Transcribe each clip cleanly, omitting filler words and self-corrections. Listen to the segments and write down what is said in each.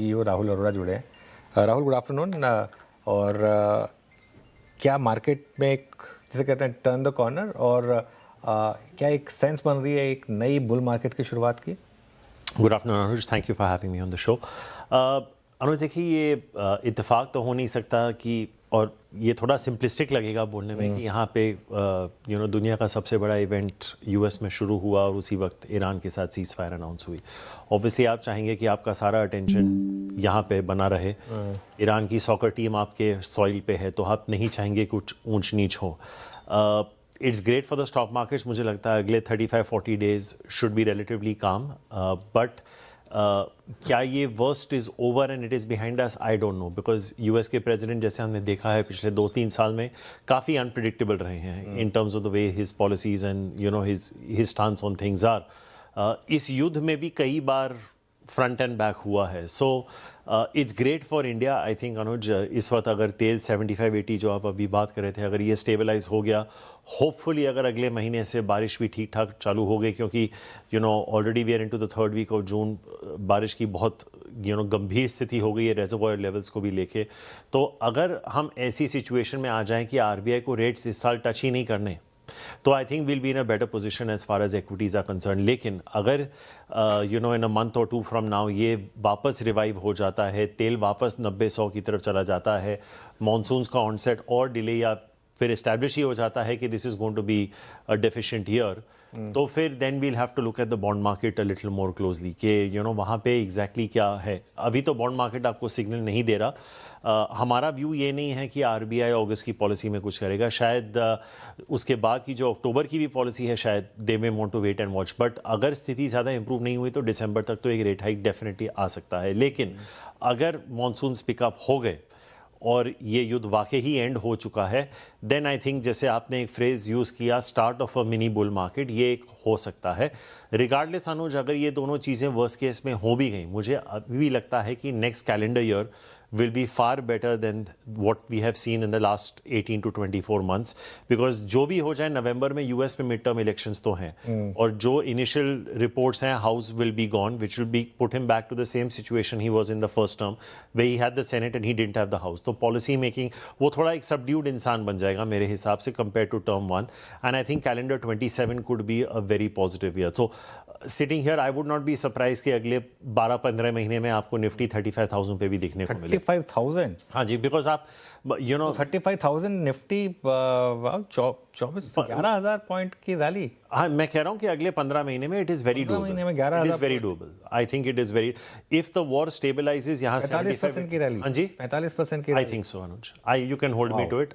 CEO Rahul Arora जुड़े हैं। Rahul, good afternoon. और क्या मार्केट में एक, जिसे कहते हैं, टर्न द कॉर्नर, और क्या एक सेंस बन रही है एक नई बुल मार्केट की शुरुआत की? Good afternoon Anuj, thank you for having me on the show. Anuj देखिए, ये इत्तेफाक तो हो नहीं सकता कि, और ये थोड़ा सिंपलिस्टिक लगेगा बोलने में कि यहाँ पे दुनिया का सबसे बड़ा इवेंट यूएस में शुरू हुआ और उसी वक्त ईरान के साथ सीज फायर अनाउंस हुई। ऑब्वियसली आप चाहेंगे कि आपका सारा अटेंशन यहाँ पे बना रहे। ईरान की सॉकर टीम आपके सॉइल पे है तो आप नहीं चाहेंगे कुछ ऊंच नीच हो। It's great for the stock markets. मुझे लगता है अगले 35-40 डेज शुड बी रिलेटिवली काम, बट क्या ये worst is over and it is behind us? I don't no, because US के प्रेसिडेंट, जैसे हमने देखा है पिछले 2-3 साल में, काफ़ी अनप्रिडिक्टेबल रहे हैं in terms of the way his policies and his stance on things are. इस युद्ध में भी कई बार फ्रंट एंड बैक हुआ है। So it's great for India. I think Anuj, इस वक्त अगर तेल 75-80 जो आप अभी बात कर रहे थे, अगर ये स्टेबलाइज हो गया, होपफुली अगर अगले महीने से बारिश भी ठीक ठाक चालू हो गई, क्योंकि already we are into the third week of June, बारिश की बहुत गंभीर स्थिति हो गई है रेजर्वोयर लेवल्स को भी लेके। तो अगर हम ऐसी सिचुएशन में आ जाएं कि आरबीआई को रेट्स इस साल टच ही नहीं करने, तो I think will be in a better position as far as equities are concerned. लेकिन अगर इन अ मंथ और 2 फ्रॉम नाउ ये वापस रिवाइव हो जाता है, तेल वापस 90-100 की तरफ चला जाता है, मॉनसून्स का ऑनसेट और डिले, या फिर इस्टेब्लिश ही हो जाता है कि this is going to be a deficient year, तो फिर then we'll have to look at the bond market a little more closely कि वहाँ पे एग्जैक्टली क्या है। अभी तो बॉन्ड मार्केट आपको सिग्नल नहीं दे रहा। हमारा व्यू ये नहीं है कि आरबीआई अगस्त की पॉलिसी में कुछ करेगा। शायद उसके बाद की जो अक्टूबर की भी पॉलिसी है, शायद they may want to wait and watch, but अगर स्थिति ज़्यादा इंप्रूव नहीं हुई तो दिसंबर तक तो एक रेट हाइक डेफिनेटली आ सकता है। लेकिन अगर मॉनसून्स पिकअप हो गए और ये युद्ध वाकई ही एंड हो चुका है, देन आई थिंक, जैसे आपने एक फ्रेज़ यूज़ किया, start of a mini bull market, ये एक हो सकता है। रिगार्डलेस अनुज, अगर ये दोनों चीज़ें वर्स्ट केस में हो भी गई, मुझे अभी भी लगता है कि next calendar year will be far better than what we have seen in the last 18 to 24 months, because जो भी हो जाए, नवंबर में यूएस में मिड टर्म इलेक्शंस तो हैं, और जो इनिशियल रिपोर्ट्स हैं, house will be gone, which will be put him back to the same situation he was in the first term, where he had the senate and he didn't have the house. तो policy making वो थोड़ा एक subdued इंसान बन जाएगा मेरे हिसाब से compare to term 1, and I think calendar 27 could be a very positive year. तो sitting here, I would not be surprise कि अगले 12-15 महीने में आपको निफ्टी 35,000 पे भी दिखने को मिले। 35,000? हाँ जी, बिकॉज आप 35,000 निफ्टी, 11,000 पॉइंट की रैली। हाँ, मैं कह रहा हूँ कि अगले 15 महीने में इट इज वेरी डूएबल। महीने में 11,000 it is very doable. I think it is very, if the war stabilises, यहाँ 45% की रैली। हाँ जी, 45% की। I think so Anuj, you can hold me to it.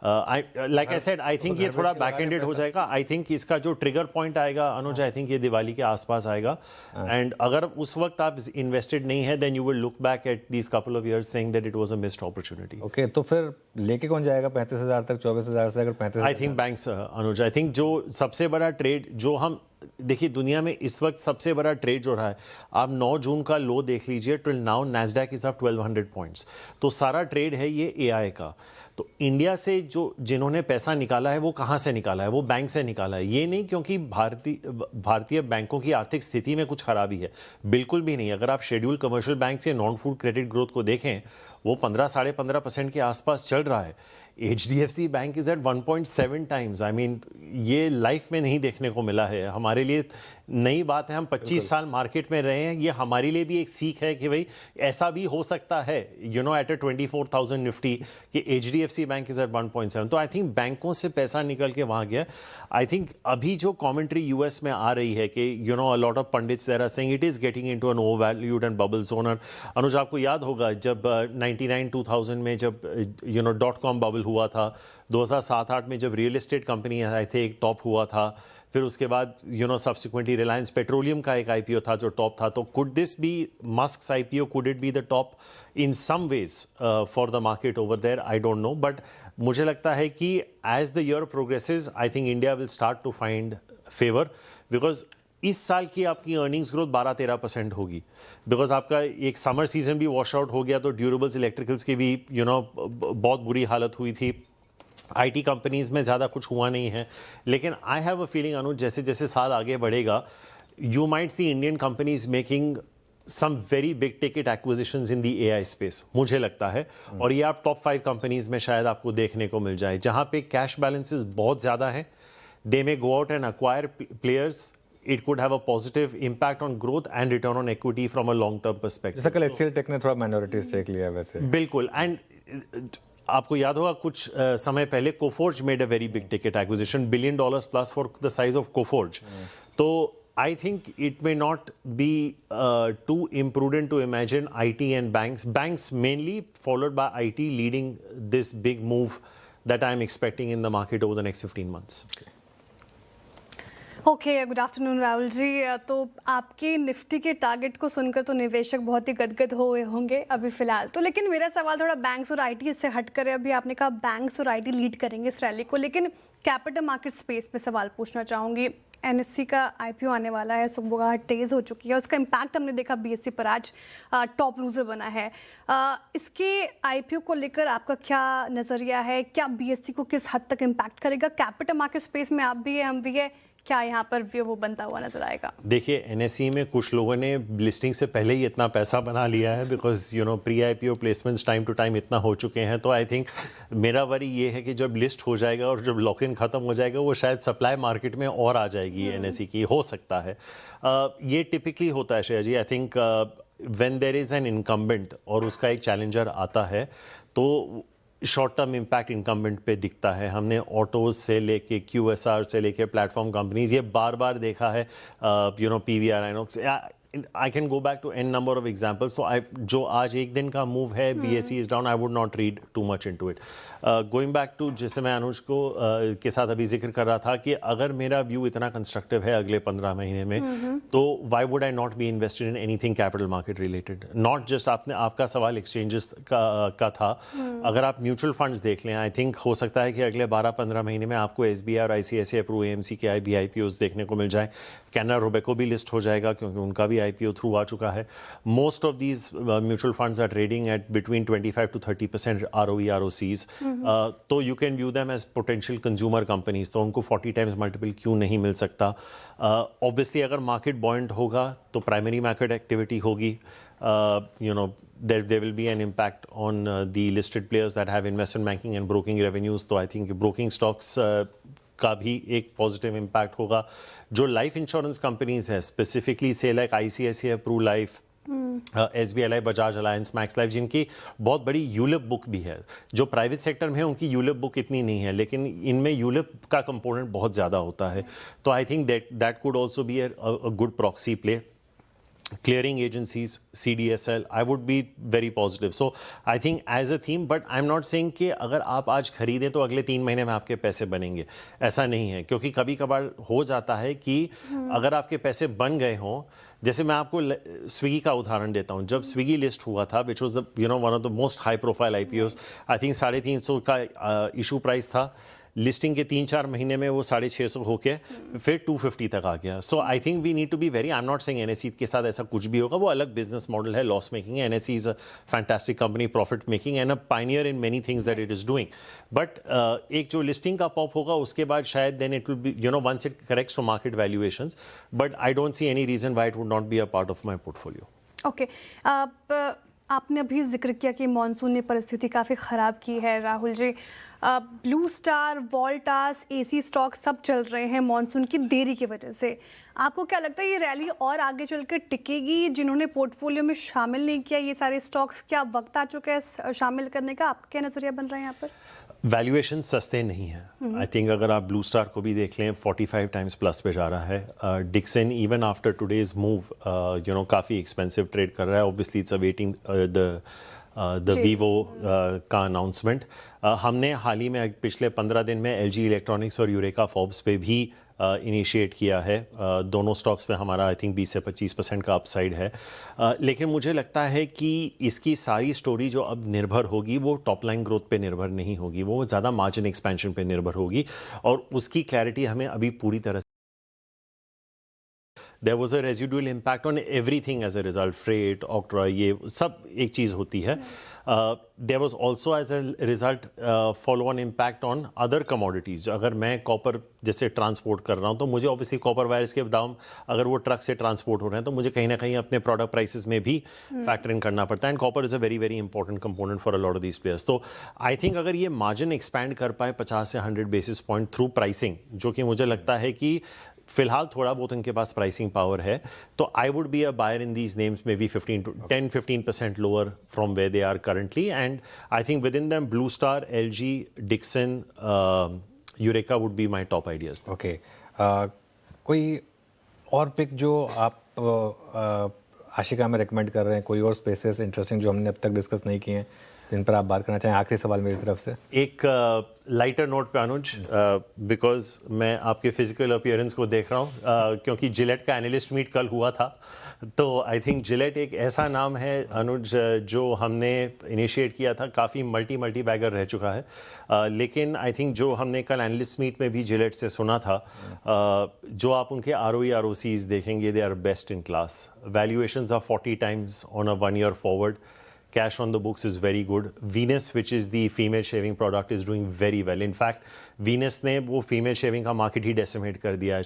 Like I said, I think ये थोड़ा बैक एंडेड हो जाएगा। आई थिंक इसका जो ट्रिगर पॉइंट आएगा अनुज, आई थिंक ये दिवाली के आसपास आएगा, एंड अगर उस वक्त आप इन्वेस्टेड नहीं है, then you will look back at these couple of years saying that it was a missed opportunity. Okay, तो फिर लेके कौन जाएगा 35,000 तक? 24,000 से अगर 35,000? I think banks Anuj. I think जो सबसे बड़ा ट्रेड जो हम देखिए दुनिया में इस वक्त सबसे बड़ा ट्रेड जो रहा है, आप 9 जून का लो देख लीजिए, till now Nasdaq is up 1200 points. तो सारा ट्रेड है ये एआई का। तो इंडिया से जिन्होंने पैसा निकाला है, वो कहाँ से निकाला है? वो बैंक से निकाला है। ये नहीं क्योंकि भारतीय बैंकों की आर्थिक स्थिति में कुछ खराबी है, बिल्कुल भी नहीं। अगर आप शेड्यूल कमर्शियल बैंक से नॉन फूड क्रेडिट ग्रोथ को देखें, वो 15-15.5% के आसपास चल रहा है। HDFC bank is at 1.7 times. I mean, ये लाइफ में नहीं देखने को मिला है। हमारे लिए नई बात है, हम 25 साल मार्केट में रहे हैं, ये हमारे लिए भी एक सीख है कि भाई ऐसा भी हो सकता है, एट अ 24,000 निफ्टी, कि HDFC बैंक इज एट 1.7। तो आई थिंक बैंकों से पैसा निकल के वहाँ गया। आई थिंक अभी जो कॉमेंट्री यूएस में आ रही है कि a lot of pundits there are saying it is getting into an over valued and bubble zone. और अनुज, आपको याद होगा जब 99-2000 में जब .com बबल हुआ था, 2007-8 में जब रियल एस्टेट कंपनी आए थे, एक टॉप हुआ था, फिर उसके बाद सब्सिक्वेंटली रिलायंस पेट्रोलियम का एक आईपीओ था जो टॉप था। तो could this be Musk's IPO? Could it be the top in some ways for the market over there? I don't know, but मुझे लगता है कि as the year progresses, I think India will start to find favour, because इस साल की आपकी earnings growth 12-13% होगी, because आपका एक समर सीजन भी वॉश आउट हो गया, तो ड्यूरेबल्स इलेक्ट्रिकल्स की भी बहुत बुरी हालत हुई थी। आईटी कंपनीज में ज़्यादा कुछ हुआ नहीं है। लेकिन आई हैव अ फीलिंग अनुज, जैसे जैसे साल आगे बढ़ेगा, you might see Indian companies making some very big ticket acquisitions in the AI space मुझे लगता है, और ये आप टॉप 5 कंपनीज में शायद आपको देखने को मिल जाए जहां पे कैश बैलेंसेस बहुत ज़्यादा है. They may go out and acquire players. It could have a positive impact on growth and return on equity from a long-term perspective. जैसा कल HCL टेक ने थोड़ा माइनॉरिटी स्टेक लिया है वैसे. बिल्कुल. एंड आपको याद होगा कुछ समय पहले Coforge made a very big ticket acquisition, $1 billion plus for the size of Coforge. तो I think it may not be too imprudent to imagine IT and banks mainly, followed by IT, leading this big move that I'm expecting in the market over the next 15 months. Okay, good afternoon Rahul ji. तो आपके Nifty के target को सुनकर तो निवेशक बहुत ही गदगद हुए होंगे अभी फिलहाल तो, लेकिन मेरा सवाल थोड़ा बैंक्स और आईटी से हट कर है. अभी आपने कहा बैंक्स और आईटी लीड करेंगे इस रैली को, लेकिन कैपिटल मार्केट स्पेस में सवाल पूछना चाहूँगी. एनएससी का आईपीओ आने वाला है, सुबह तेज़ हो चुकी है, उसका इम्पैक्ट हमने देखा बीएससी पर आज टॉप लूजर बना है. इसके आईपीओ को लेकर आपका क्या नज़रिया है? क्या बीएससी को किस हद तक इम्पैक्ट करेगा? कैपिटल मार्केट स्पेस में आप भी है, हम भी है, क्या यहाँ पर व्यू वो बनता हुआ नजर आएगा? देखिए, एनएसई में कुछ लोगों ने लिस्टिंग से पहले ही इतना पैसा बना लिया है, because pre IPO placements time to time इतना हो चुके हैं. तो आई थिंक मेरा वरी ये है कि जब लिस्ट हो जाएगा और जब लॉक इन खत्म हो जाएगा, वो शायद सप्लाई मार्केट में और आ जाएगी एनएसई की, हो सकता है. ये टिपिकली होता है Shreya ji. I think when there is an incumbent और उसका एक चैलेंजर आता है, तो शॉर्ट टर्म इम्पैक्ट इनकम्बेंट पे दिखता है. हमने ऑटोज से लेके QSR से लेके प्लेटफॉर्म कंपनीज, ये बार बार देखा है. PVR, INOX, I can go back to an number of examples. तो जो आज एक दिन का मूव है, BSE is down, I would not read too much into it. Going back to, जैसे मैं अनुज को के साथ अभी जिक्र कर रहा था कि अगर मेरा व्यू इतना कंस्ट्रक्टिव है अगले 15 महीने में, तो why would I not be invested in anything capital market related. Not just आपका सवाल एक्सचेंजेस का था. अगर आप म्यूचुअल फंड्स देख लें, आई थिंक हो सकता है कि अगले 12-15 महीने में आपको SBI और ICICI प्रू AMC के IPOs देखने को मिल जाए. कैनरा रोबेको भी लिस्ट हो जाएगा क्योंकि उनका भी IPO थ्रू आ चुका है. Most of these mutual funds are trading at between 25 to 30% ROE ROCs. तो you can view them as potential consumer companies. तो उनको 40 टाइम्स मल्टीपल क्यों नहीं मिल सकता? ऑब्वियसली अगर मार्केट बॉइंट होगा तो प्राइमरी मार्केट एक्टिविटी होगी. There will be an impact on the listed players that have investment banking and broking revenues. तो I think broking stocks का भी एक पॉजिटिव इम्पैक्ट होगा. जो लाइफ इंश्योरेंस कंपनीज हैं, स्पेसिफिकली से like ICICI Pru Life, SBI Life, Bajaj Allianz, Max Life, जिनकी बहुत बड़ी यूलिप बुक भी है. जो प्राइवेट सेक्टर में है उनकी यूलिप बुक इतनी नहीं है, लेकिन इनमें यूलिप का कंपोनेंट बहुत ज़्यादा होता है. तो I think that could also be a good proxy play. Clearing agencies, CDSL, I would be very positive. So I think as a theme, but I'm not saying कि अगर आप आज खरीदें तो अगले 3 महीने में आपके पैसे बनेंगे, ऐसा नहीं है. क्योंकि कभी कभार हो जाता है कि अगर आपके पैसे बन गए हों, जैसे मैं आपको स्विगी का उदाहरण देता हूँ. जब स्विगी लिस्ट हुआ था, which was one of the most high profile IPOs, I think 350 का इशू प्राइस था. लिस्टिंग के 3-4 महीने में वो 650 होके फिर 250 तक आ गया. So I think we need to be very, I am not saying NSE के साथ ऐसा कुछ भी होगा, वो अलग बिजनेस मॉडल है, लॉस मेकिंग है. NSE is a fantastic company, profit making and a pioneer in many things that it is doing. But एक जो लिस्टिंग का पॉप होगा उसके बाद शायद then it will be once it corrects to market valuations. But I don't see any reason why it would not be a part of my portfolio. Okay, आपने अभी जिक्र किया कि मॉनसून ने परिस्थिति काफ़ी ख़राब की है Rahul ji. Blue star, Voltas, AC stock सब चल रहे हैं मॉनसून की देरी की वजह से. आपको क्या लगता है ये रैली और आगे चलकर टिकेगी? जिन्होंने पोर्टफोलियो में शामिल नहीं किया ये सारे स्टॉक्स, क्या वक्त आ चुका है शामिल करने का? आपका क्या नज़रिया बन रहा है यहाँ पर? वैल्यूएशन सस्ते नहीं है. आई थिंक अगर आप ब्लू स्टार को भी देख लें, 45 टाइम्स प्लस पे जा रहा है. Dixon even after today's move काफ़ी एक्सपेंसिव ट्रेड कर रहा है. Obviously it's awaiting the Vivo का अनाउंसमेंट. हमने हाल ही में पिछले 15 दिन में LG इलेक्ट्रॉनिक्स और यूरेका फॉर्ब्स पे भी इनिशिएट किया है. दोनों स्टॉक्स पे हमारा आई थिंक 20 से 25% का अपसाइड है. लेकिन मुझे लगता है कि इसकी सारी स्टोरी जो अब निर्भर होगी वो टॉप लाइन ग्रोथ पे निर्भर नहीं होगी, वो ज़्यादा मार्जिन एक्सपेंशन पे निर्भर होगी. और उसकी क्लैरिटी हमें अभी पूरी तरह there was a residual impact on everything as a result, freight, octroi, ये सब एक चीज़ होती है. There was also as a result follow on impact on other commodities. अगर मैं कॉपर जैसे ट्रांसपोर्ट कर रहा हूँ तो मुझे ऑब्वियसली कॉपर वायर्स के दाम अगर वो ट्रक से ट्रांसपोर्ट हो रहे हैं तो मुझे कहीं ना कहीं अपने प्रोडक्ट प्राइसेस में भी फैक्टर इन करना पड़ता है. And copper is a very very important component for a lot of these players. तो आई थिंक अगर ये मार्जिन एक्सपैंड कर पाए 50 से 100 बेसिस पॉइंट थ्रू प्राइसिंग, जो कि मुझे लगता है कि फिलहाल थोड़ा बहुत उनके पास प्राइसिंग पावर है, तो I would be a buyer in these names may be 10-15% lower from where they are currently. And I think within them Blue Star, LG, Dixon, Eureka would be my top ideas. Okay, कोई और pick जो आप आशिका में recommend कर रहे हैं, कोई और स्पेसेस इंटरेस्टिंग जो हमने अब तक डिस्कस नहीं किए हैं जिन पर आप बात करना चाहें? आखिरी सवाल मेरी तरफ से. एक लाइटर नोट पे अनुज, बिकॉज मैं आपके फिजिकल अपीयरेंस को देख रहा हूँ, क्योंकि जिलेट का एनालिस्ट मीट कल हुआ था, तो आई थिंक जिलेट एक ऐसा नाम है अनुज जो हमने इनिशिएट किया था, काफ़ी मल्टी बैगर रह चुका है, लेकिन आई थिंक जो हमने कल एनालिस्ट मीट में भी जिलेट से सुना था, जो आप उनके ROE ROCs देखेंगे, they are best in class. Valuations are 40 times on a 1 year forward. Cash on the books is very good. Venus, which is the female shaving product, is doing very well. In fact, Venus ने वो female shaving का market ही decimate कर दिया है.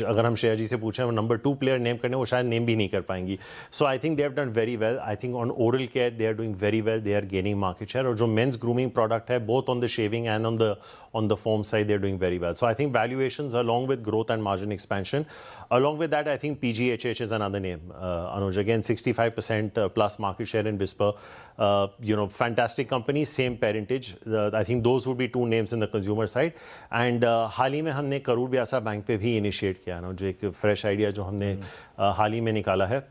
अगर हम श्रेया जी से पूछें वो नंबर 2 प्लेयर नेम करने, वो शायद नेम भी नहीं कर पाएंगी. So I think they have done very well. I think on oral care they are doing very well. They are gaining market share. और जो मेंस ग्रूमिंग प्रोडक्ट है, both on the shaving and on the foam side, they are doing very well. So I think valuations along with growth and margin expansion, along with that I think PGHH is another name, Anuj. Again, 65% plus market share in Whisper. Fantastic company, same parentage. I think those would be two names in the consumer side. And हाल ही में हमने Karur Vyasa bank पे भी initiate किया ना, जो एक fresh idea जो हमने हाल ही में निकाला है.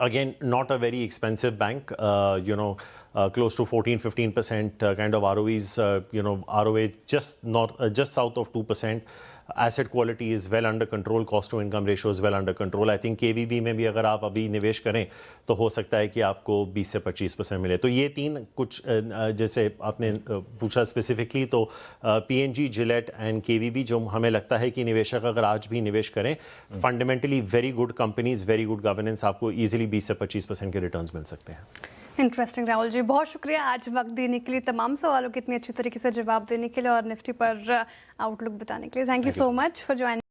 Again, not a very expensive bank, close to 14-15% kind of ROEs, ROA just south of 2%. Asset quality is well under control, cost to income ratio is well under control. I think KVB में भी अगर आप अभी निवेश करें तो हो सकता है कि आपको 20 से 25% मिले. तो ये तीन कुछ जैसे आपने पूछा स्पेसिफिकली, तो PNG, जिलेट एंड KVB जो हमें लगता है कि निवेशक अगर आज भी निवेश करें, fundamentally very good companies, very good governance, आपको इजीली 20 से 25% के रिटर्न्स मिल सकते हैं. इंटरेस्टिंग राहुल जी, बहुत शुक्रिया आज वक्त देने के लिए, तमाम सवालों के इतनी अच्छी तरीके से जवाब देने के लिए और निफ्टी पर आउटलुक बताने के लिए. Thank you so much for joining.